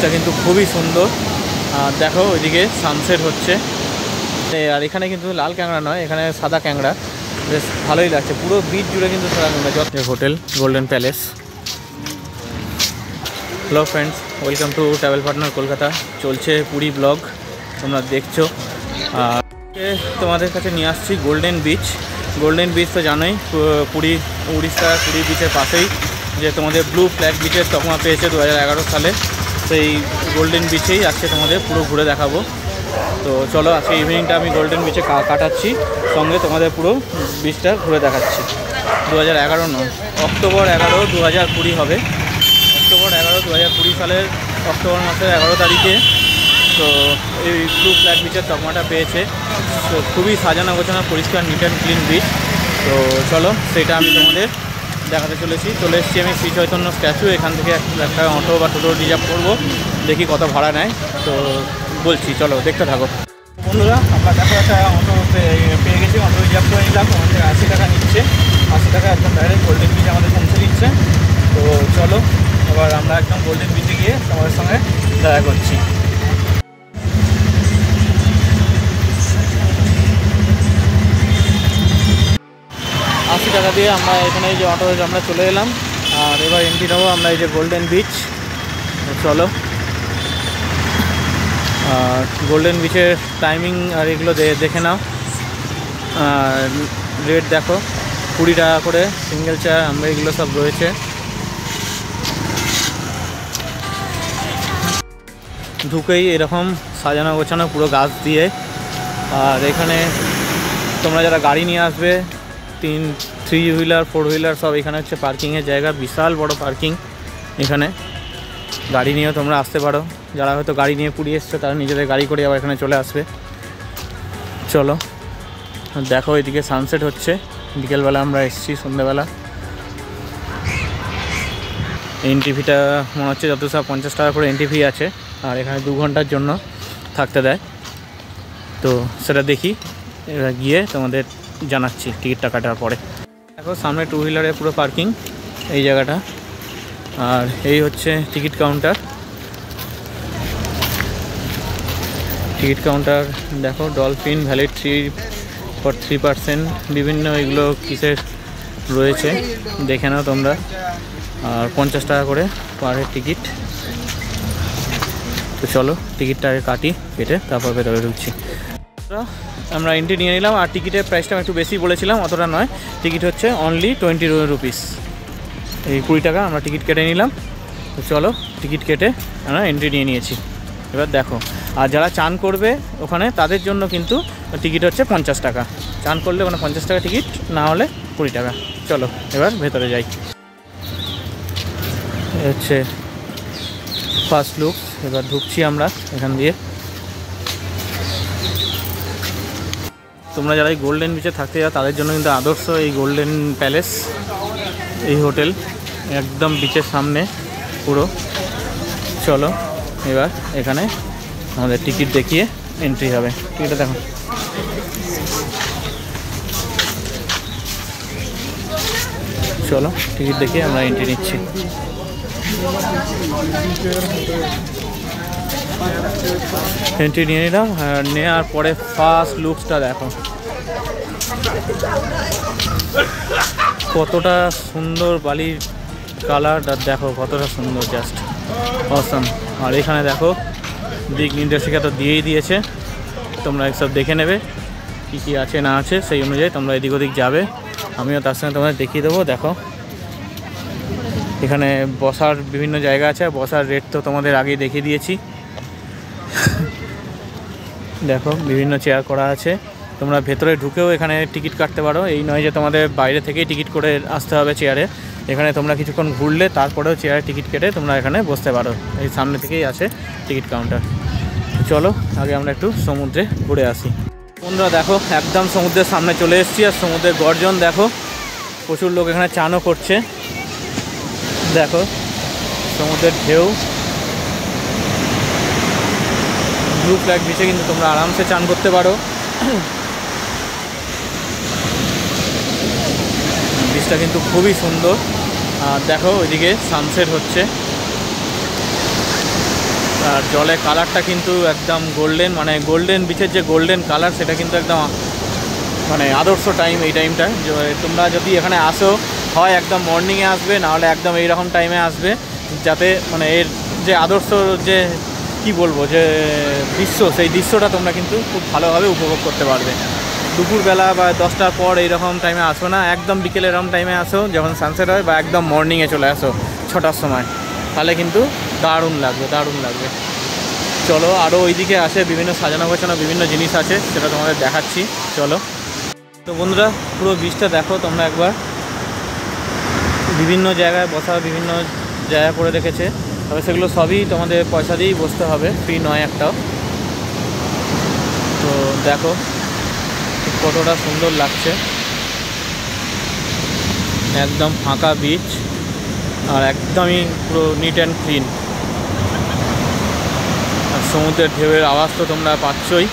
বিচটা কিন্তু খুবই সুন্দর। আর দেখো ওইদিকে সানসেট হচ্ছে। আর এখানে কিন্তু লাল ক্যাংড়া নয়, এখানে সাদা ক্যাংড়া, বেশ ভালোই লাগছে। পুরো বিচ জুড়ে কিন্তু সাদা ক্যাংড়া। Hotel golden palace. Hello friends, welcome to travel partner Kolkata. চলছে পুরী ব্লগ, তোমরা দেখছো। আর তোমাদের কাছে নিয়ে আসছি গোল্ডেন বিচ। গোল্ডেন বিচ তো জানোই, পুরী উড়িষ্যা পুরী বিচের পাশেই যে তোমাদের ব্লু ফ্ল্যাগ বিচের তকমা পেয়েছে 2011 সালে। সেই গোল্ডেন বিচেই আজকে তোমাদের পুরো ঘুরে দেখাবো। তো চলো, আজকে ইভিনিংটা আমি গোল্ডেন বিচে কাটাচ্ছি, সঙ্গে তোমাদের পুরো বিচটা ঘুরে দেখাচ্ছি। 2011 নয়, অক্টোবর 11, 2020 হবে। অক্টোবর 11, 2020 সালের অক্টোবর মাসের 11 তারিখে তো এই ব্লু ফ্ল্যাগ বিচের তকমাটা পেয়েছে। তো খুবই সাজানো গোছানো, পরিষ্কার, নিট অ্যান্ড ক্লিন বিচ। তো চলো, সেটা আমি তোমাদের দেখাতে চলে এসেছি আমি শ্রী চৈতন্য স্ট্যাচু। এখান থেকে একটা অটো বা টোটো রিজার্ভ করবো, দেখি কত ভাড়া নেয়। তো বলছি, চলো দেখতে থাকো বন্ধুরা। আমরা দেখো একটা অটো পেয়ে গেছি, অটো রিজার্ভ করে নিলাম। আমাদের 80 টাকা নিচ্ছে, 80 টাকা একদম ডাইরেক্ট গোল্ডেন বিচে আমাদের পৌঁছে দিচ্ছে। তো চলো, এবার আমরা একদম গোল্ডেন বিচে গিয়ে তোমাদের সঙ্গে দেখা করছি। 80 টাকা দিয়ে আমরা এখানে এই যে অটো আমরা চলে এলাম। আর এবার এন্ট্রি নেবো আমরা এই যে গোল্ডেন বিচ। চলো, আর গোল্ডেন বিচের টাইমিং আর এগুলো দেখে নাও। আর রেট দেখো, 20 টাকা করে সিঙ্গেল চেয়ার, আমরা এগুলো সব রয়েছে। ঢুকেই এরকম সাজানো গোছানো পুরো গাছ দিয়ে। আর এখানে তোমরা যারা গাড়ি নিয়ে আসবে, 3 হুইলার 4 হুইলার সব এখানে হচ্ছে পার্কিংয়ের জায়গা। বিশাল বড় পার্কিং এখানে, গাড়ি নিয়েও তোমরা আসতে পারো। যারা হয়তো গাড়ি নিয়ে পুরী এসছে, তারা নিজেদের গাড়ি করে আবার এখানে চলে আসবে। চলো দেখো, এদিকে সানসেট হচ্ছে। বিকেলবেলা আমরা এসেছি, সন্ধ্যেবেলা। এন্ট্রি ফিটা মনে হচ্ছে যত সব 50 টাকা করে এন্ট্রি ফি আছে। আর এখানে 2 ঘন্টার জন্য থাকতে দেয়। তো সেটা দেখি, এবার গিয়ে তোমাদের জানাচ্ছি টিকিটটা কাটার পরে। দেখো সামনে 2 হুইলারে পুরো পার্কিং এই জায়গাটা। আর এই হচ্ছে টিকিট কাউন্টার। টিকিট কাউন্টার দেখো, ডলফিন, ভ্যালিড 3% বিভিন্ন এগুলো কিসের রয়েছে দেখে নাও তোমরা। আর 50 টাকা করে পার হেড টিকিট। তো চলো টিকিটটা কাটি, কেটে তারপর ভেতরে ঢুকছি। আমরা এন্ট্রি নিয়ে নিলাম। আর টিকিটের প্রাইসটা একটু বেশি বলেছিলাম, অতটা নয়। টিকিট হচ্ছে অনলি 20 রুপিস, এই 20 টাকা আমরা টিকিট কেটে নিলাম। তো চলো, টিকিট কেটে আমরা এন্ট্রি নিয়ে নিয়েছি। এবার দেখো, আর যারা চান করবে ওখানে, তাদের জন্য কিন্তু টিকিট হচ্ছে 50 টাকা। চান করলে ওখানে 50 টাকা টিকিট, না হলে 20 টাকা। চলো এবার ভেতরে যাই। হচ্ছে ফার্স্ট লুক। এবার ঢুকছি আমরা এখান দিয়ে। তোমরা যারা এই গোল্ডেন বিচে থাকতে যাও, তাদের জন্য কিন্তু আদর্শ এই গোল্ডেন প্যালেস, এই হোটেল একদম বিচের সামনে পুরো। চলো এবার এখানে আমাদের টিকিট দেখিয়ে এন্ট্রি হবে। টিকিটটা দেখো, চলো টিকিট দেখিয়ে আমরা এন্ট্রি নিচ্ছি। এন্ট্রি নিয়ে নিলাম। নেওয়ার পরে ফার্স্ট লুকসটা দেখো, কতটা সুন্দর বালির কালারটা দেখো, কতটা সুন্দর, জাস্ট অসাম। আর এখানে দেখো দিক নির্দেশিকা তো দিয়েই দিয়েছে, তোমরা সব দেখে নেবে কী কী আছে না আছে, সেই অনুযায়ী তোমরা এদিক ওদিক যাবে। আমিও তার সঙ্গে তোমাদের দেখিয়ে দেবো। দেখো এখানে বসার বিভিন্ন জায়গা আছে, বসার রেট তো তোমাদের আগেই দেখিয়ে দিয়েছি। দেখো বিভিন্ন চেয়ার করা আছে, তোমরা ভেতরে ঢুকেও এখানে টিকিট কাটতে পারো। এই নয় যে তোমাদের বাইরে থেকেই টিকিট করে আসতে হবে চেয়ারে। এখানে তোমরা কিছুক্ষণ ঘুরলে তারপরেও চেয়ারে টিকিট কেটে তোমরা এখানে বসতে পারো। এই সামনে থেকেই আছে টিকিট কাউন্টার। চলো আগে আমরা একটু সমুদ্রে ঘুরে আসি। বন্ধুরা দেখো, একদম সমুদ্রের সামনে চলে এসেছি। আর সমুদ্রের গর্জন দেখো, প্রচুর লোক এখানে চানও করছে। দেখো সমুদ্রের ঢেউ। ব্লু ফ্ল্যাগ বিচে কিন্তু তোমরা আরামসে চান করতে পারো। বিচটা কিন্তু খুবই সুন্দর। আর দেখো ওইদিকে সানসেট হচ্ছে। আর জলের কালারটা কিন্তু একদম গোল্ডেন, মানে গোল্ডেন বিচের যে গোল্ডেন কালার সেটা কিন্তু একদম মানে আদর্শ টাইম এই টাইমটা। তোমরা যদি এখানে আসো হয় একদম মর্নিংয়ে আসবে, নাহলে একদম এইরকম টাইমে আসবে, যাতে মানে এর যে আদর্শ যে কি বলবো যে দৃশ্য, সেই দৃশ্যটা তোমরা কিন্তু খুব ভালোভাবে উপভোগ করতে পারবে। দুপুরবেলা বা 10টার পর এইরকম টাইমে আসো না, একদম বিকেলে এরকম টাইমে আসো যখন সানসেট হয়, বা একদম মর্নিংয়ে চলে আসো 6টার সময়, তাহলে কিন্তু দারুণ লাগবে, দারুণ লাগবে। চলো আরও ওইদিকে আসে বিভিন্ন সাজানো গোছানো বিভিন্ন জিনিস আছে, সেটা তোমাদের দেখাচ্ছি। চলো। তো বন্ধুরা পুরো বিচটা দেখো তোমরা একবার, বিভিন্ন জায়গায় বসার বিভিন্ন জায়গা করে রেখেছে, তবে সেগুলো সবই তোমাদের পয়সা দিয়েই বসতে হবে, ফ্রি নয় একটাও। তো দেখো কতটা সুন্দর লাগছে, একদম ফাঁকা বিচ আর একদমই পুরো নিট অ্যান্ড ক্লিন। আর সমুদ্রের ঢেউয়ের আওয়াজ তো তোমরা পাচ্ছই।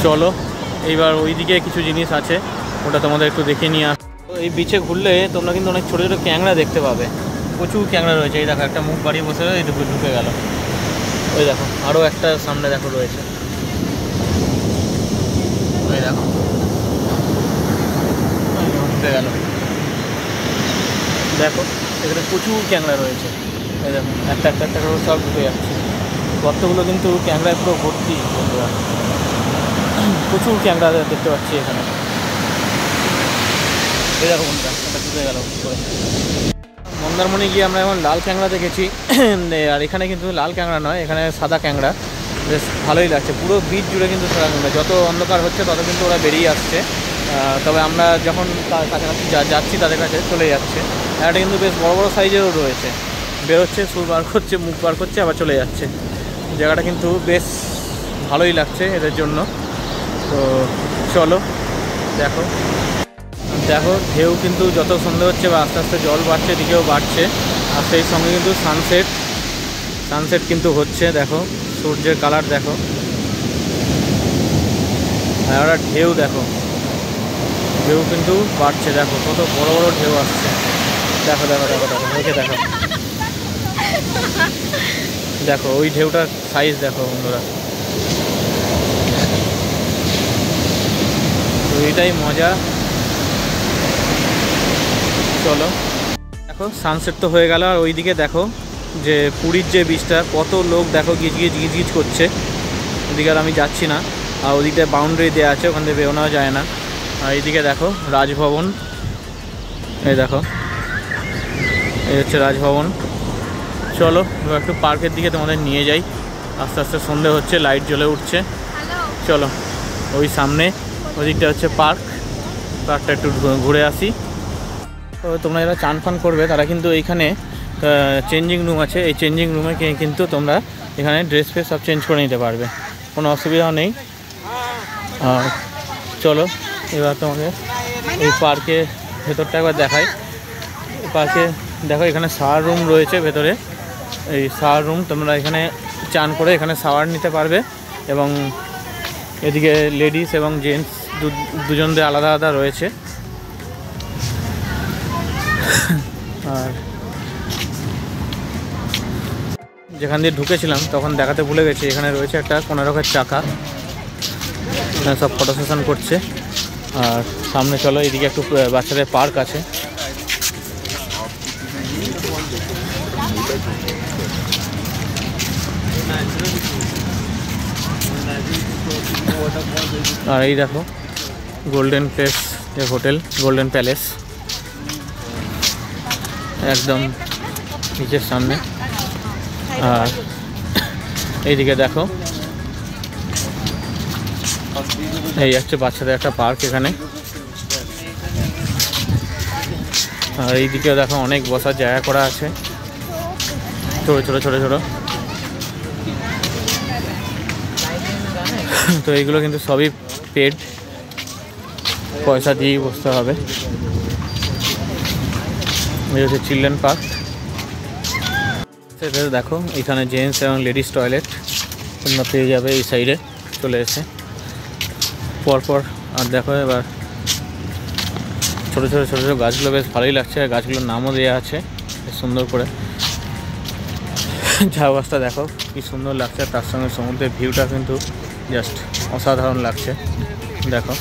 চলো এইবার ওইদিকে কিছু জিনিস আছে, ওটা তোমাদের একটু দেখে নিয়ে আস। এই বিচে ঘুরলে তোমরা কিন্তু অনেক ছোটো ছোটো ক্যাংড়া দেখতে পাবে, প্রচুর ক্যাংড়া রয়েছে। এই দেখো একটা মুখ বাড়িয়ে বসে রয়েছে, এই ঢুকে গেল। ওই দেখো আরও একটা সামনে দেখো রয়েছে, ওই দেখো ঢুকে গেল। দেখো এখানে প্রচুর ক্যাংড়া রয়েছে, এই দেখো একটা একটা একটা করে সব ঢুকে যাচ্ছে। গর্তগুলো কিন্তু ক্যাংড়ায় পুরো ভর্তি, প্রচুর ক্যাংড়া দেখতে পাচ্ছি এখানে। এই দেখো বন্ধুরা একটা ঢুকে গেল। মন্দারমণি গিয়ে আমরা এখন লাল ক্যাংড়া দেখেছি, আর এখানে কিন্তু লাল ক্যাংড়া নয়, এখানে সাদা ক্যাংড়া। বেশ ভালোই লাগছে, পুরো বিচ জুড়ে কিন্তু সাদা ক্যাংড়া। যত অন্ধকার হচ্ছে তত কিন্তু ওরা বেরিয়ে আসছে, তবে আমরা যখন কাছাকাছি যাচ্ছি তাদের কাছে চলে যাচ্ছে। একটা কিন্তু বেশ বড় বড় সাইজেরও রয়েছে, বেরোচ্ছে, সুর বার করছে, মুখ বার করছে, আবার চলে যাচ্ছে। জায়গাটা কিন্তু বেশ ভালোই লাগছে এদের জন্য। তো চলো দেখো, দেখো ঢেউ কিন্তু যত সন্ধ্যে হচ্ছে বা আস্তে আস্তে জল বাড়ছে, দিকেও বাড়ছে, আর সেই সঙ্গে কিন্তু সানসেট কিন্তু হচ্ছে। দেখো সূর্যের কালার দেখো, আর ওরা ঢেউ দেখো, ঢেউ কিন্তু বাড়ছে, দেখো কত বড় বড় ঢেউ আসছে। দেখো দেখো দেখো দেখো দেখে দেখো, দেখো ওই ঢেউটার সাইজ দেখো বন্ধুরা। তো এটাই মজা। চলো দেখো সানসেট তো হয়ে গেল, আর ওইদিকে দেখো যে পুরীর যে বিচটা, কত লোক দেখো গিজ করছে। ওদিকে আর আমি যাচ্ছি না, আর ওদিকটা বাউন্ডারি দেওয়া আছে, ওখান থেকে বেরোনো যায় না। আর এইদিকে দেখো রাজভবন, এই দেখো এই হচ্ছে রাজভবন। চলো এবার একটু পার্কের দিকে তোমাদের নিয়ে যাই। আস্তে আস্তে সন্ধে হচ্ছে, লাইট জ্বলে উঠছে। চলো ওই সামনে ওদিকটা হচ্ছে পার্কটা একটু ঘুরে আসি। তো তোমরা যারা চান ফান করবে তারা কিন্তু এইখানে চেঞ্জিং রুম আছে, এই চেঞ্জিং রুমে কিন্তু তোমরা এখানে ড্রেস ফ্রেস সব চেঞ্জ করে নিতে পারবে, কোনো অসুবিধাও নেই। আর চলো এবার তোমাকে এই পার্কের ভেতরটা একবার দেখাই। পার্কে দেখো এখানে শাওয়ার রুম রয়েছে ভেতরে, এই শাওয়ার রুম তোমরা এখানে চান করে এখানে শাওয়ার নিতে পারবে, এবং এদিকে লেডিস এবং জেন্টস দুজনদের আলাদা আলাদা রয়েছে। আর যেখান দিয়ে ঢুকেছিলাম তখন দেখাতে ভুলে গেছি, এখানে রয়েছে একটা কোনারকের চাকা, এখানে সব ফটো সেশন করছে। আর সামনে চলো এইদিকে একটু বাচ্চাদের পার্ক আছে। আর এই দেখো golden place hotel, golden palace একদম নিচের সামনে। আর এইদিকে দেখো এই হচ্ছে বাচ্চাদের একটা পার্ক এখানে। আর এইদিকে দেখো অনেক বসার জায়গা করা আছে, ছোটো ছোটো ছোটো ছোটো। তো এইগুলো কিন্তু সবই পেড, পয়সা দিয়েই বসতে হবে। এই হচ্ছে চিলড্রেন পার্ক। সেটা দেখো এখানে জেন্টস এবং লেডিস টয়লেট তোমরা পেয়ে যাবে এই সাইডে চলে এসে পরপর। আর দেখো এবার ছোটো ছোটো ছোটো ছোটো গাছগুলো বেশ ভালোই লাগছে, আর গাছগুলোর নামও দেওয়া আছে। সুন্দর করে। ঝাউ গাছটা দেখো কি সুন্দর লাগছে, তার সঙ্গে সমুদ্রের ভিউটা কিন্তু জাস্ট অসাধারণ লাগছে। দেখো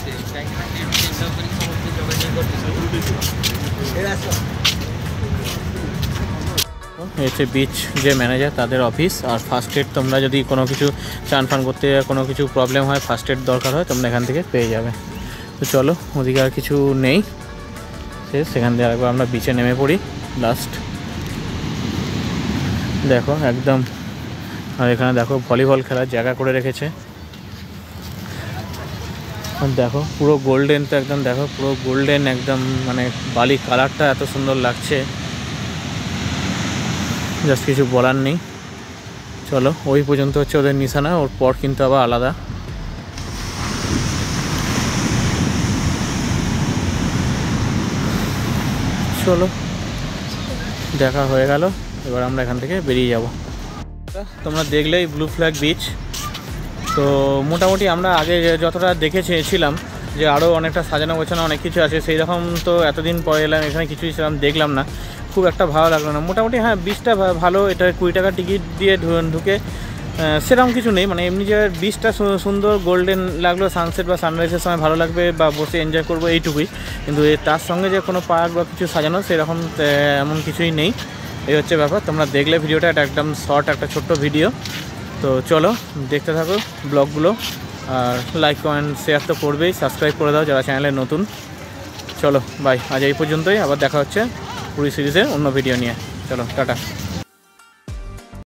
এই হচ্ছে বিচ যে ম্যানেজার তাদের অফিস। আর ফার্স্ট এড তোমরা যদি কোনো কিছু চান ফান করতে কোনো কিছু প্রবলেম হয়, ফার্স্ট এড দরকার হয়, তোমরা এখান থেকে পেয়ে যাবে। তো চলো, ওদিকে আর কিছু নেই, সেখান থেকে আরেকবার আমরা বিচে নেমে পড়ি লাস্ট। দেখো একদম, আর এখানে দেখো ভলিবল খেলার জায়গা করে রেখেছে। দেখো পুরো গোল্ডেন, তো একদম দেখো পুরো গোল্ডেন একদম, মানে বালি কালারটা এত সুন্দর লাগছে, জাস্ট কিছু বলার নেই। চলো, ওই পর্যন্ত হচ্ছে ওদের নিশানা, ওর পর কিন্তু আবার আলাদা। চলো, দেখা হয়ে গেল, এবার আমরা এখান থেকে বেরিয়ে যাব। তোমরা দেখলেই ব্লু ফ্ল্যাগ বিচ। তো মোটামুটি আমরা আগে যতটা দেখেছিলাম যে আরও অনেকটা সাজানো গোছানো অনেক কিছু আছে, সেই রকম তো এতদিন পরে এলাম, এখানে কিছুই সেরকম দেখলাম না, খুব একটা ভালো লাগলো না। মোটামুটি হ্যাঁ, বিচটা ভালো, এটা 20 টাকা টিকিট দিয়ে ঢুকে সেরকম কিছু নেই, মানে এমনি যে বিচটা সুন্দর গোল্ডেন লাগলো, সানসেট বা সানরাইজের সময় ভালো লাগবে বা বসে এনজয় করবো এইটুকুই। কিন্তু তার সঙ্গে যে কোনো পার্ক বা কিছু সাজানো সেরকম এমন কিছুই নেই। এই হচ্ছে ব্যাপার। তোমরা দেখলে ভিডিওটা, এটা একদম শর্ট একটা ছোট্ট ভিডিও। তো চলো দেখতে থাকো ব্লগগুলো, আর লাইক কমেন্ট শেয়ার তো করবেই, সাবস্ক্রাইব করে দাও যারা চ্যানেলে নতুন। চলো বাই, আজ এই পর্যন্তই, আবার দেখা হচ্ছে পুরী সিরিজের অন্য ভিডিও নিয়ে। চলো টাটা।